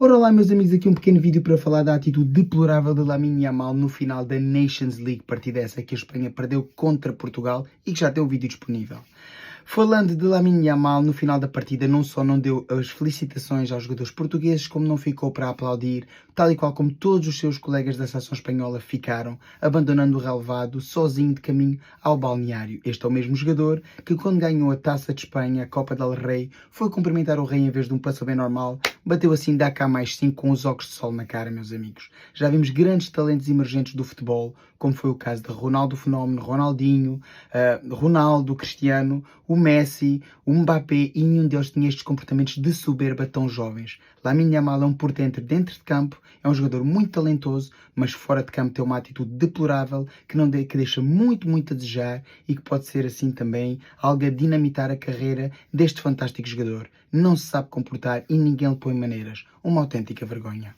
Ora lá, meus amigos, aqui um pequeno vídeo para falar da atitude deplorável de Lamine Yamal no final da Nations League, partida essa que a Espanha perdeu contra Portugal e que já tem o vídeo disponível. Falando de Lamine Yamal, no final da partida não só não deu as felicitações aos jogadores portugueses, como não ficou para aplaudir, tal e qual como todos os seus colegas da seleção espanhola ficaram, abandonando o relevado, sozinho de caminho ao balneário. Este é o mesmo jogador que, quando ganhou a Taça de Espanha, a Copa del Rei, foi cumprimentar o rei em vez de um passo bem normal, bateu assim dá cá mais 5 com os óculos de sol na cara, meus amigos. Já vimos grandes talentos emergentes do futebol, como foi o caso de Ronaldo Fenómeno, Ronaldinho, Ronaldo, Cristiano, o Messi, o Mbappé, e nenhum deles tinha estes comportamentos de soberba tão jovens. Lamine Yamal é um portento dentro de campo, é um jogador muito talentoso, mas fora de campo tem uma atitude deplorável que deixa muito a desejar e que pode ser assim também algo a dinamitar a carreira deste fantástico jogador. Não se sabe comportar e ninguém lhe põe maneiras. Uma autêntica vergonha.